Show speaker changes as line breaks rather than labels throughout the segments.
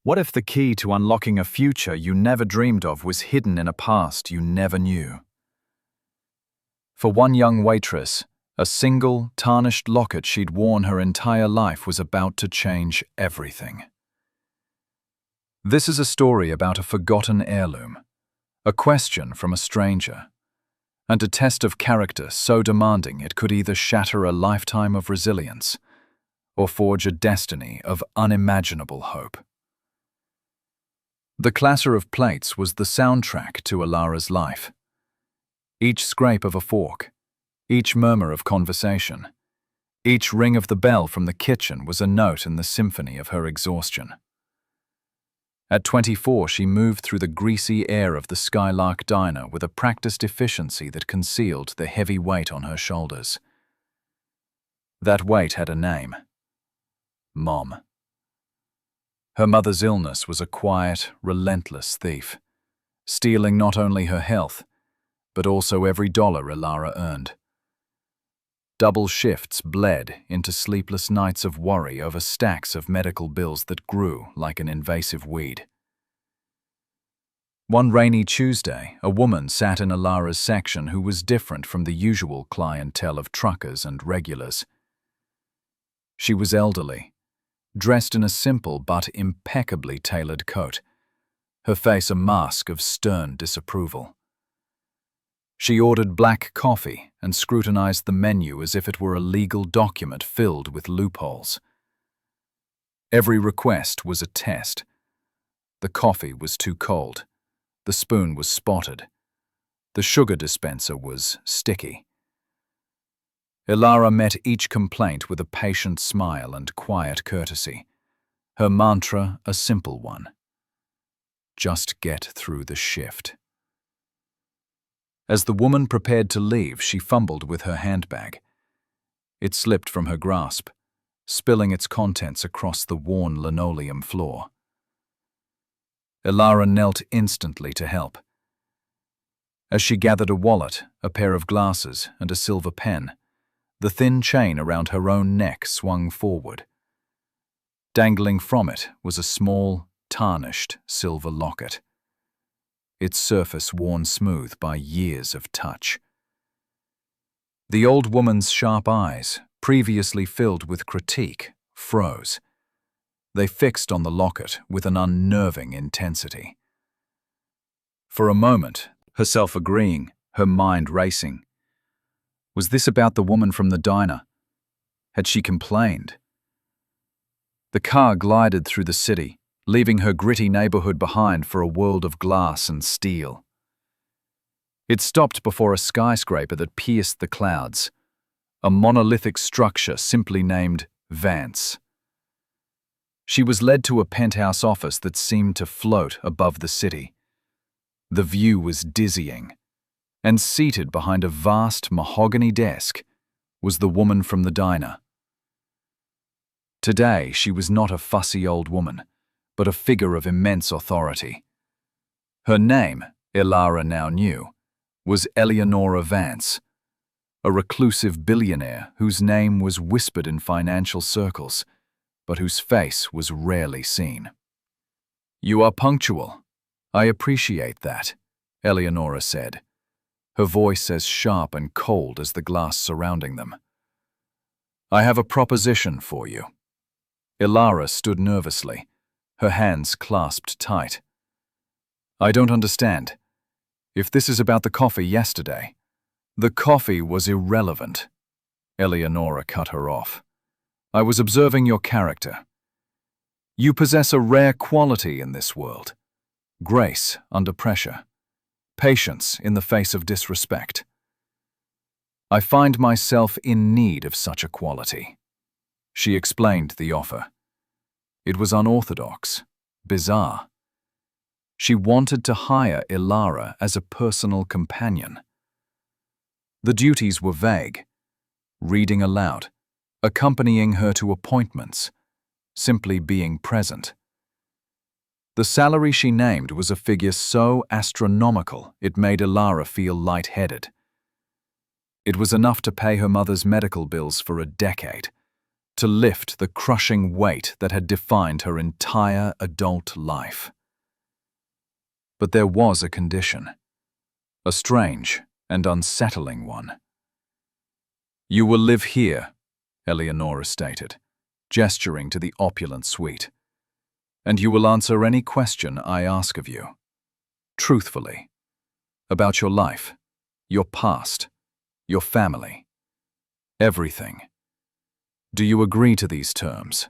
What if the key to unlocking a future you never dreamed of was hidden in a past you never knew? For one young waitress, a single, tarnished locket she'd worn her entire life was about to change everything. This is a story about a forgotten heirloom, a question from a stranger, and a test of character so demanding it could either shatter a lifetime of resilience or forge a destiny of unimaginable hope. The clatter of plates was the soundtrack to Ilara's life. Each scrape of a fork, each murmur of conversation, each ring of the bell from the kitchen was a note in the symphony of her exhaustion. At 24, she moved through the greasy air of the Skylark diner with a practiced efficiency that concealed the heavy weight on her shoulders. That weight had a name: Mom. Her mother's illness was a quiet, relentless thief, stealing not only her health, but also every dollar Ilara earned. Double shifts bled into sleepless nights of worry over stacks of medical bills that grew like an invasive weed. One rainy Tuesday, a woman sat in Ilara's section who was different from the usual clientele of truckers and regulars. She was elderly, dressed in a simple but impeccably tailored coat, her face a mask of stern disapproval. She ordered black coffee and scrutinized the menu as if it were a legal document filled with loopholes. Every request was a test. The coffee was too cold. The spoon was spotted. The sugar dispenser was sticky. Ilara met each complaint with a patient smile and quiet courtesy. Her mantra a simple one: just get through the shift. As the woman prepared to leave, she fumbled with her handbag. It slipped from her grasp, spilling its contents across the worn linoleum floor. Ilara knelt instantly to help. As she gathered a wallet, a pair of glasses, and a silver pen, the thin chain around her own neck swung forward. Dangling from it was a small, tarnished silver locket, its surface worn smooth by years of touch. The old woman's sharp eyes, previously filled with critique, froze. They fixed on the locket with an unnerving intensity. For a moment, herself agreeing, her mind racing. Was this about the woman from the diner? Had she complained? The car glided through the city, leaving her gritty neighborhood behind for a world of glass and steel. It stopped before a skyscraper that pierced the clouds, a monolithic structure simply named Vance. She was led to a penthouse office that seemed to float above the city. The view was dizzying, and seated behind a vast mahogany desk was the woman from the diner. Today, she was not a fussy old woman, but a figure of immense authority. Her name, Ilara now knew, was Eleonora Vance, a reclusive billionaire whose name was whispered in financial circles, but whose face was rarely seen. "You are punctual. I appreciate that," Eleonora said, her voice as sharp and cold as the glass surrounding them. "I have a proposition for you." Ilara stood nervously, her hands clasped tight. "I don't understand. If this is about the coffee yesterday—" "The coffee was irrelevant," Eleonora cut her off. "I was observing your character. You possess a rare quality in this world: grace under pressure, patience in the face of disrespect. I find myself in need of such a quality." She explained the offer. It was unorthodox, bizarre. She wanted to hire Ilara as a personal companion. The duties were vague: reading aloud, accompanying her to appointments, simply being present. The salary she named was a figure so astronomical it made Ilara feel lightheaded. It was enough to pay her mother's medical bills for a decade, to lift the crushing weight that had defined her entire adult life. But there was a condition, a strange and unsettling one. "You will live here," Eleonora stated, gesturing to the opulent suite, "and you will answer any question I ask of you, truthfully, about your life, your past, your family, everything. Do you agree to these terms?"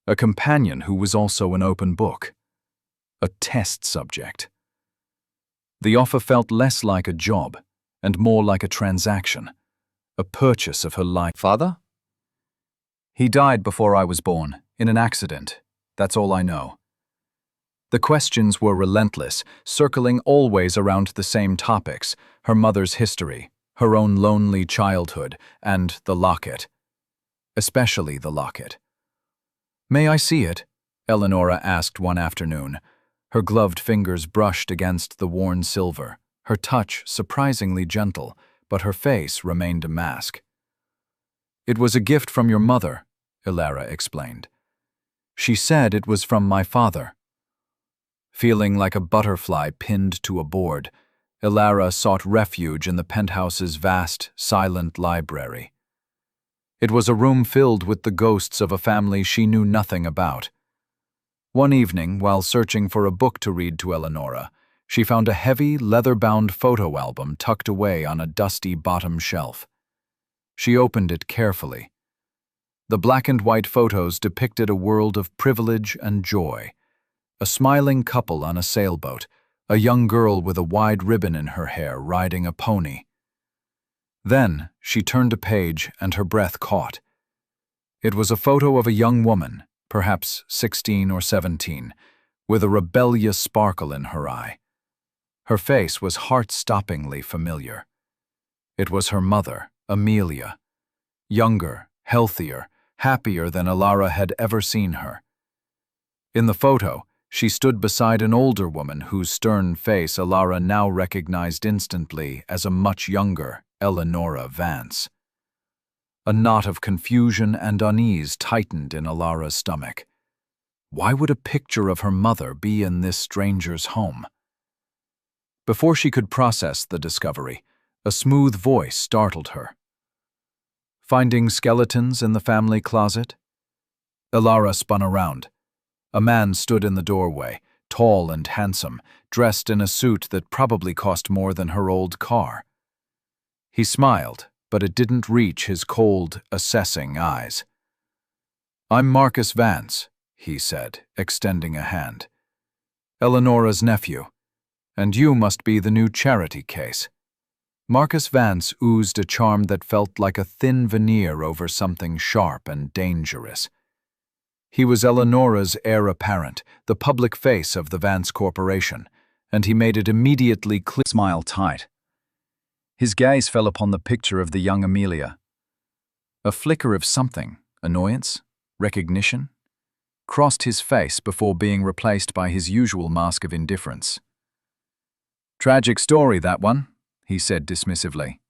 A companion who was also an open book, a test subject. The offer felt less like a job and more like a transaction, a purchase of her life.
"Father?"
"He died before I was born, in an accident. That's all I know." The questions were relentless, circling always around the same topics: her mother's history, her own lonely childhood, and the locket. Especially the locket. "May I see it?" Eleonora asked one afternoon. Her gloved fingers brushed against the worn silver, her touch surprisingly gentle, but her face remained a mask. "It was a gift from your mother," Elara explained. "She said it was from my father." Feeling like a butterfly pinned to a board, Elara sought refuge in the penthouse's vast, silent library. It was a room filled with the ghosts of a family she knew nothing about. One evening, while searching for a book to read to Eleonora, she found a heavy, leather-bound photo album tucked away on a dusty bottom shelf. She opened it carefully. The black-and-white photos depicted a world of privilege and joy. A smiling couple on a sailboat, a young girl with a wide ribbon in her hair riding a pony. Then she turned a page and her breath caught. It was a photo of a young woman, perhaps 16 or 17, with a rebellious sparkle in her eye. Her face was heart-stoppingly familiar. It was her mother, Amelia. Younger, healthier, happier than Elara had ever seen her. In the photo, she stood beside an older woman whose stern face Elara now recognized instantly as a much younger Eleonora Vance. A knot of confusion and unease tightened in Elara's stomach. Why would a picture of her mother be in this stranger's home? Before she could process the discovery, a smooth voice startled her. "Finding skeletons in the family closet?" Elara spun around. A man stood in the doorway, tall and handsome, dressed in a suit that probably cost more than her old car. He smiled, but it didn't reach his cold, assessing eyes. "I'm Marcus Vance," he said, extending a hand. "Eleonora's nephew. And you must be the new charity case." Marcus Vance oozed a charm that felt like a thin veneer over something sharp and dangerous. He was Eleonora's heir apparent, the public face of the Vance Corporation, and he made it immediately clear. Smile tight. His gaze fell upon the picture of the young Amelia. A flicker of something, annoyance, recognition, crossed his face before being replaced by his usual mask of indifference. "Tragic story, that one," he said dismissively.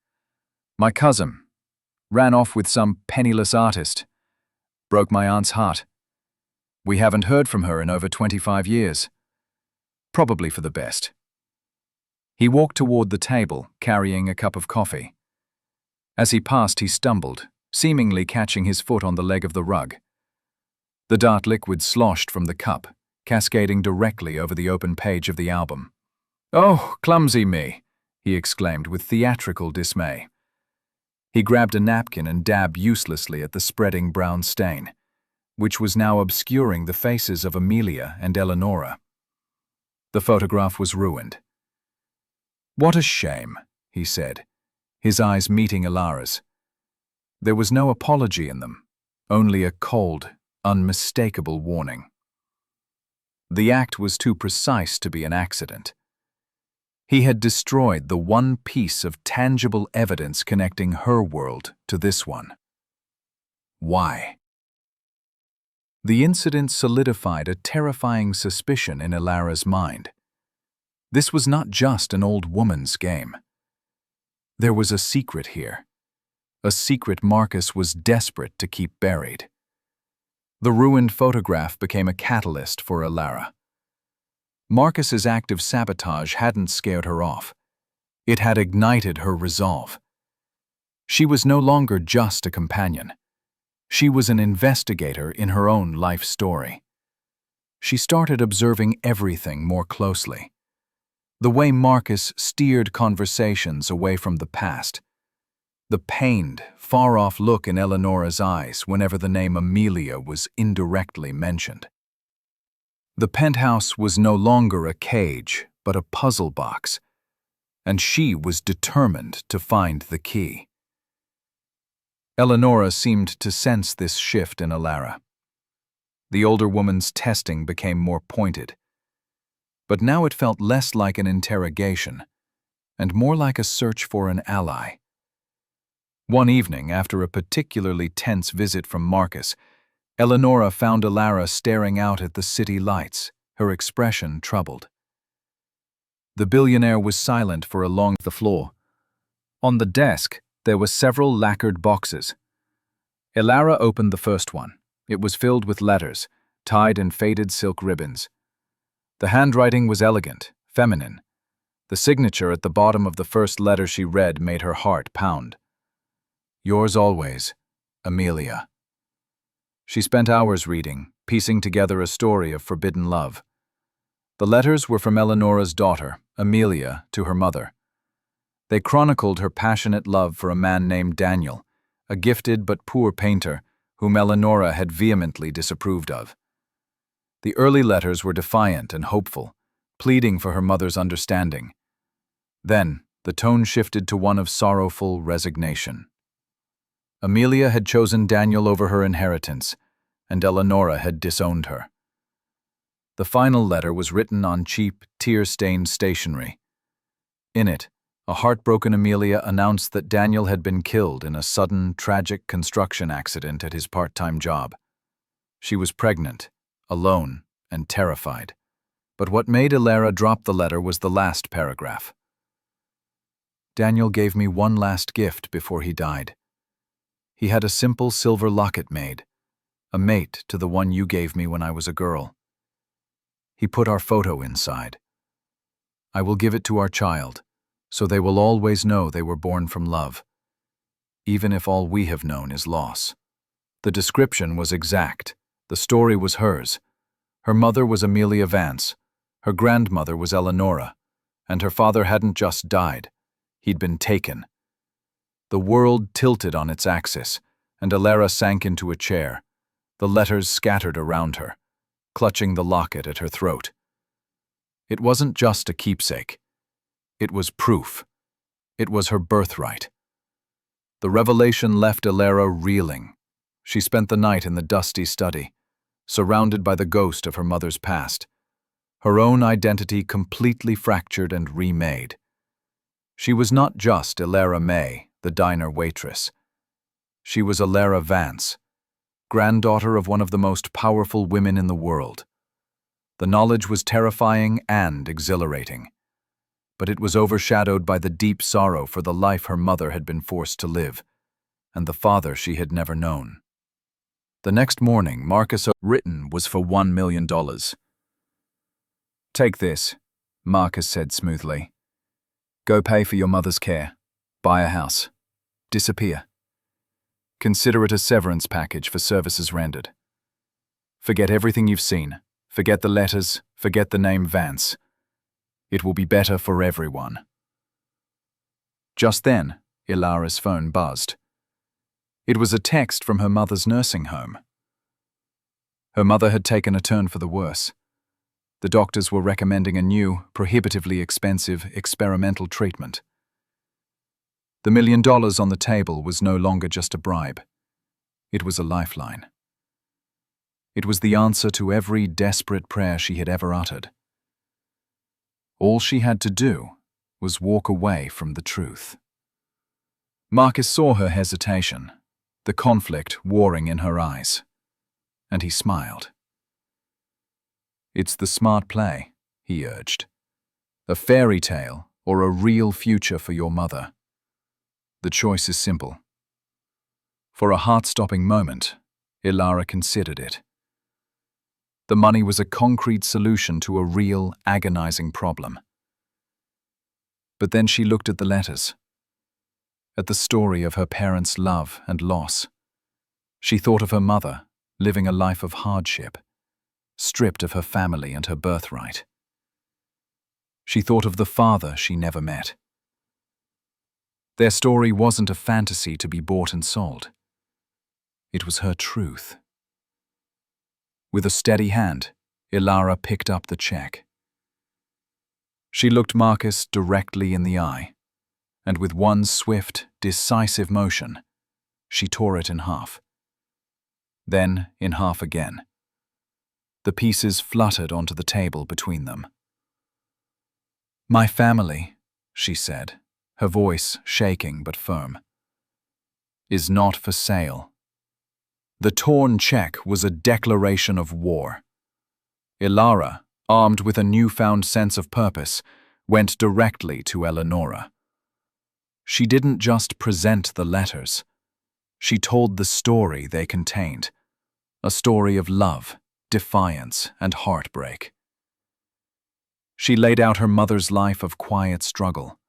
"My cousin ran off with some penniless artist. Broke my aunt's heart. We haven't heard from her in over 25 years. Probably for the best." He walked toward the table, carrying a cup of coffee. As he passed, he stumbled, seemingly catching his foot on the leg of the rug. The dark liquid sloshed from the cup, cascading directly over the open page of the album. "Oh, clumsy me," he exclaimed with theatrical dismay. He grabbed a napkin and dabbed uselessly at the spreading brown stain, which was now obscuring the faces of Amelia and Eleonora. The photograph was ruined. "What a shame," he said, his eyes meeting Elara's. There was no apology in them, only a cold, unmistakable warning. The act was too precise to be an accident. He had destroyed the one piece of tangible evidence connecting her world to this one. Why? The incident solidified a terrifying suspicion in Elara's mind. This was not just an old woman's game. There was a secret here, a secret Marcus was desperate to keep buried. The ruined photograph became a catalyst for Elara. Marcus's act of sabotage hadn't scared her off. It had ignited her resolve. She was no longer just a companion. She was an investigator in her own life story. She started observing everything more closely. The way Marcus steered conversations away from the past. The pained, far-off look in Eleanora's eyes whenever the name Amelia was indirectly mentioned. The penthouse was no longer a cage, but a puzzle box, and she was determined to find the key. Eleanora seemed to sense this shift in Elara. The older woman's testing became more pointed, but now it felt less like an interrogation and more like a search for an ally. One evening, after a particularly tense visit from Marcus, Eleanora found Elara staring out at the city lights, her expression troubled. The billionaire was silent for along the floor. On the desk, there were several lacquered boxes. Elara opened the first one. It was filled with letters, tied in faded silk ribbons. The handwriting was elegant, feminine. The signature at the bottom of the first letter she read made her heart pound. Yours always, Amelia. She spent hours reading, piecing together a story of forbidden love. The letters were from Eleanora's daughter, Amelia, to her mother. They chronicled her passionate love for a man named Daniel, a gifted but poor painter whom Eleanora had vehemently disapproved of. The early letters were defiant and hopeful, pleading for her mother's understanding. Then, the tone shifted to one of sorrowful resignation. Amelia had chosen Daniel over her inheritance, and Eleanora had disowned her. The final letter was written on cheap, tear-stained stationery. In it, a heartbroken Amelia announced that Daniel had been killed in a sudden, tragic construction accident at his part-time job. She was pregnant, alone, and terrified. But what made Elara drop the letter was the last paragraph. Daniel gave me one last gift before he died. He had a simple silver locket made, a mate to the one you gave me when I was a girl. He put our photo inside. I will give it to our child, so they will always know they were born from love, even if all we have known is loss. The description was exact. The story was hers. Her mother was Amelia Vance, her grandmother was Eleanora, and her father hadn't just died. He'd been taken. The world tilted on its axis, and Elara sank into a chair, the letters scattered around her, clutching the locket at her throat. It wasn't just a keepsake. It was proof. It was her birthright. The revelation left Elara reeling. She spent the night in the dusty study, surrounded by the ghost of her mother's past, her own identity completely fractured and remade. She was not just Elara May, the diner waitress. She was Elara Vance, granddaughter of one of the most powerful women in the world. The knowledge was terrifying and exhilarating, but it was overshadowed by the deep sorrow for the life her mother had been forced to live, and the father she had never known. The next morning, Marcus' written was for $1 million. Take this, Marcus said smoothly. Go pay for your mother's care. Buy a house. Disappear. Consider it a severance package for services rendered. Forget everything you've seen. Forget the letters. Forget the name Vance. It will be better for everyone. Just then, Elara's phone buzzed. It was a text from her mother's nursing home. Her mother had taken a turn for the worse. The doctors were recommending a new, prohibitively expensive experimental treatment. The $1 million on the table was no longer just a bribe. It was a lifeline. It was the answer to every desperate prayer she had ever uttered. All she had to do was walk away from the truth. Marcus saw her hesitation, the conflict warring in her eyes, and he smiled. It's the smart play, he urged. A fairy tale or a real future for your mother. The choice is simple. For a heart-stopping moment, Ilara considered it. The money was a concrete solution to a real, agonizing problem. But then she looked at the letters, at the story of her parents' love and loss. She thought of her mother, living a life of hardship, stripped of her family and her birthright. She thought of the father she never met. Their story wasn't a fantasy to be bought and sold. It was her truth. With a steady hand, Ilara picked up the check. She looked Marcus directly in the eye, and with one swift, decisive motion, she tore it in half. Then in half again. The pieces fluttered onto the table between them. "My family," she said, her voice shaking but firm, "is not for sale." The torn check was a declaration of war. Ilara, armed with a newfound sense of purpose, went directly to Eleonora. She didn't just present the letters. She told the story they contained, a story of love, defiance, and heartbreak. She laid out her mother's life of quiet struggle,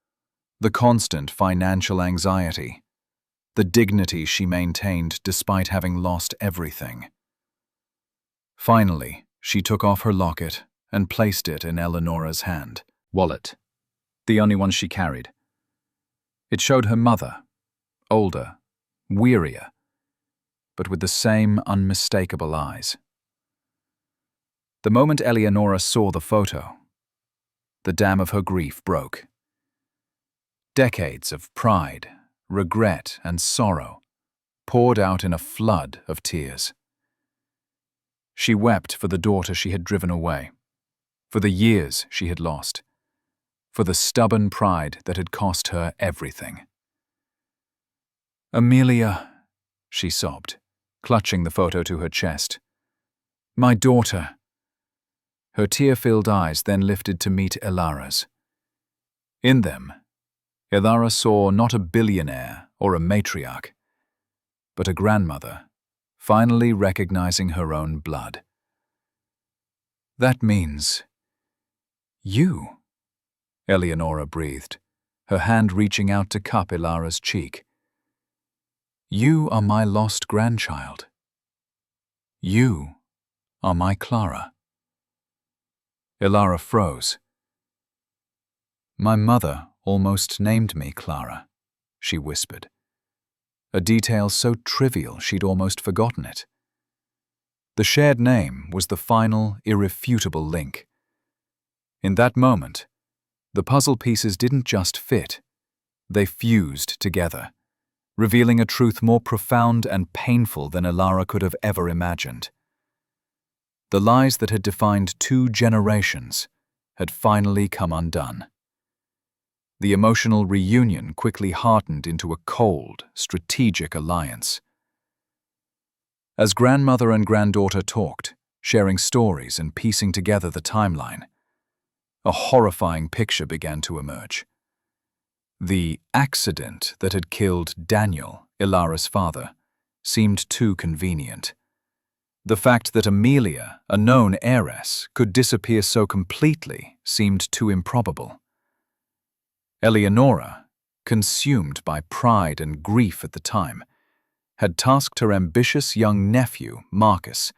the constant financial anxiety, the dignity she maintained despite having lost everything. Finally, she took off her locket and placed it in Eleonora's hand. Wallet, the only one she carried. It showed her mother, older, wearier, but with the same unmistakable eyes. The moment Eleonora saw the photo, the dam of her grief broke. Decades of pride, regret, and sorrow poured out in a flood of tears. She wept for the daughter she had driven away, for the years she had lost, for the stubborn pride that had cost her everything. "Amelia," she sobbed, clutching the photo to her chest. "My daughter." Her tear-filled eyes then lifted to meet Ilara's. In them, Ilara saw not a billionaire or a matriarch, but a grandmother, finally recognizing her own blood. "That means you," Eleonora breathed, her hand reaching out to cup Ilara's cheek. "You are my lost grandchild. You are my Clara." Ilara froze. "My mother almost named me Clara," she whispered, a detail so trivial she'd almost forgotten it. The shared name was the final, irrefutable link. In that moment, the puzzle pieces didn't just fit, they fused together, revealing a truth more profound and painful than Ilara could have ever imagined. The lies that had defined 2 generations had finally come undone. The emotional reunion quickly hardened into a cold, strategic alliance. As grandmother and granddaughter talked, sharing stories and piecing together the timeline, a horrifying picture began to emerge. The accident that had killed Daniel, Ilara's father, seemed too convenient. The fact that Amelia, a known heiress, could disappear so completely seemed too improbable. Eleonora, consumed by pride and grief at the time, had tasked her ambitious young nephew, Marcus,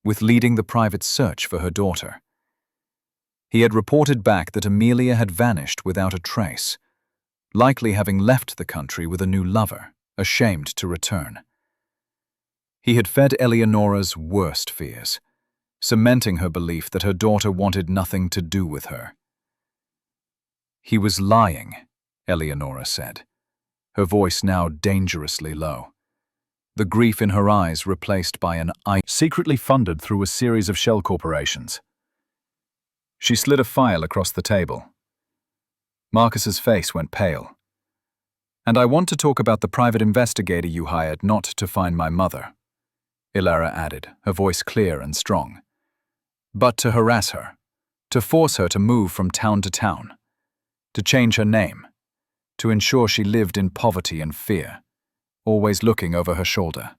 with leading the private search for her daughter. He had reported back that Amelia had vanished without a trace, likely having left the country with a new lover, ashamed to return. He had fed Eleonora's worst fears, cementing her belief that her daughter wanted nothing to do with her. "He was lying," Eleonora said, her voice now dangerously low. The grief in her eyes replaced by an eye secretly funded through a series of shell corporations. She slid a file across the table. Marcus's face went pale. "And I want to talk about the private investigator you hired not to find my mother," Ilara added, her voice clear and strong, "but to harass her, to force her to move from town to town, to change her name, to ensure she lived in poverty and fear, always looking over her shoulder.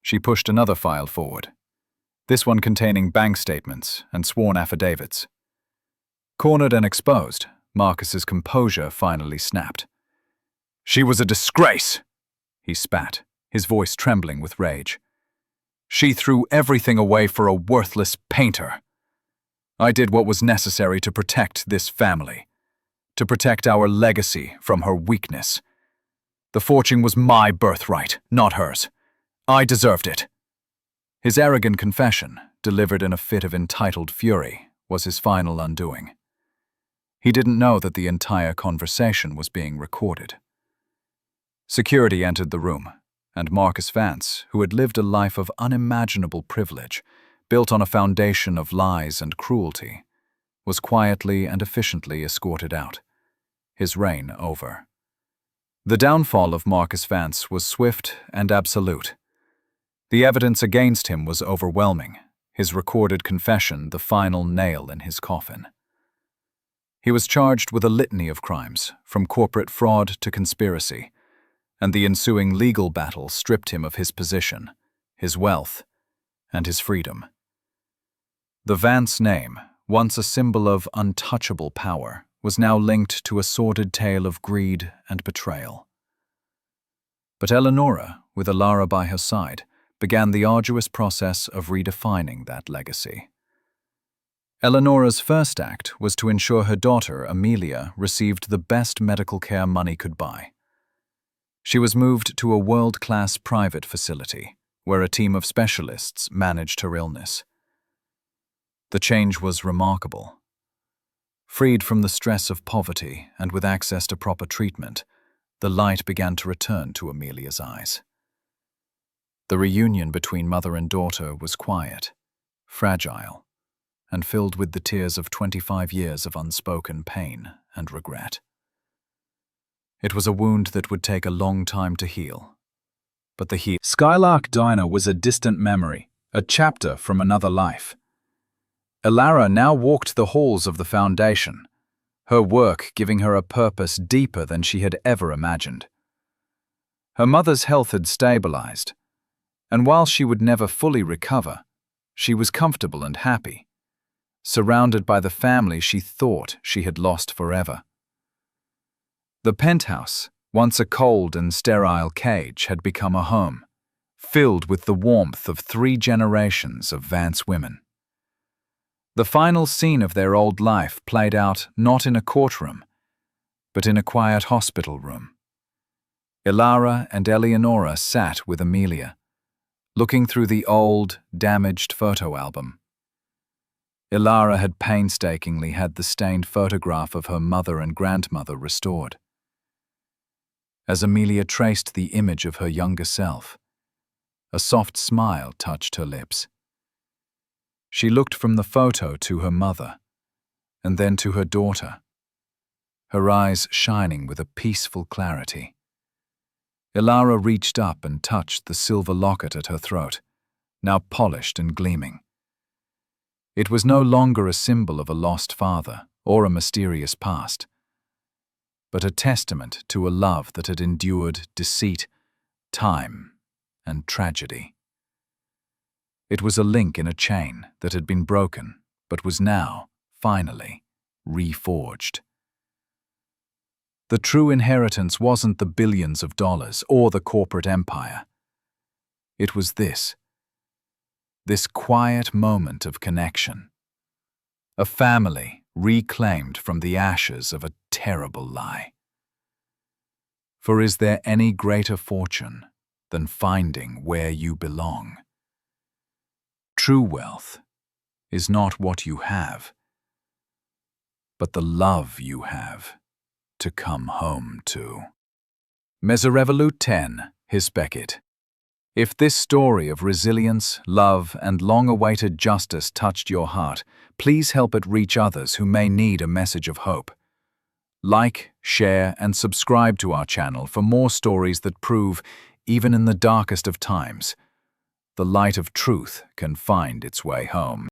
She pushed another file forward, this one containing bank statements and sworn affidavits. Cornered and exposed, Marcus's composure finally snapped. "She was a disgrace!" he spat, his voice trembling with rage. "She threw everything away for a worthless painter. I did what was necessary to protect this family, to protect our legacy from her weakness. The fortune was my birthright, not hers. I deserved it." His arrogant confession, delivered in a fit of entitled fury, was his final undoing. He didn't know that the entire conversation was being recorded. Security entered the room, and Marcus Vance, who had lived a life of unimaginable privilege, built on a foundation of lies and cruelty, was quietly and efficiently escorted out, his reign over. The downfall of Marcus Vance was swift and absolute. The evidence against him was overwhelming, his recorded confession the final nail in his coffin. He was charged with a litany of crimes, from corporate fraud to conspiracy, and the ensuing legal battle stripped him of his position, his wealth, and his freedom. The Vance name, once a symbol of untouchable power, was now linked to a sordid tale of greed and betrayal. But Eleonora, with Elara by her side, began the arduous process of redefining that legacy. Eleonora's first act was to ensure her daughter, Amelia, received the best medical care money could buy. She was moved to a world-class private facility, where a team of specialists managed her illness. The change was remarkable. Freed from the stress of poverty and with access to proper treatment, the light began to return to Amelia's eyes. The reunion between mother and daughter was quiet, fragile, and filled with the tears of 25 years of unspoken pain and regret. It was a wound that would take a long time to heal, but the Skylark Diner was a distant memory, a chapter from another life. Elara now walked the halls of the foundation, her work giving her a purpose deeper than she had ever imagined. Her mother's health had stabilized, and while she would never fully recover, she was comfortable and happy, surrounded by the family she thought she had lost forever. The penthouse, once a cold and sterile cage, had become a home, filled with the warmth of 3 generations of Vance women. The final scene of their old life played out not in a courtroom, but in a quiet hospital room. Elara and Eleonora sat with Amelia, looking through the old, damaged photo album. Elara had painstakingly had the stained photograph of her mother and grandmother restored. As Amelia traced the image of her younger self, a soft smile touched her lips. She looked from the photo to her mother, and then to her daughter, her eyes shining with a peaceful clarity. Elara reached up and touched the silver locket at her throat, now polished and gleaming. It was no longer a symbol of a lost father or a mysterious past, but a testament to a love that had endured deceit, time, and tragedy. It was a link in a chain that had been broken, but was now, finally, reforged. The true inheritance wasn't the billions of dollars or the corporate empire. It was this quiet moment of connection. A family reclaimed from the ashes of a terrible lie. For is there any greater fortune than finding where you belong? True wealth is not what you have, but the love you have to come home to. Mesorevolut 10, His Beckett. If this story of resilience, love, and long-awaited justice touched your heart, please help it reach others who may need a message of hope. Like, share, and subscribe to our channel for more stories that prove, even in the darkest of times, the light of truth can find its way home.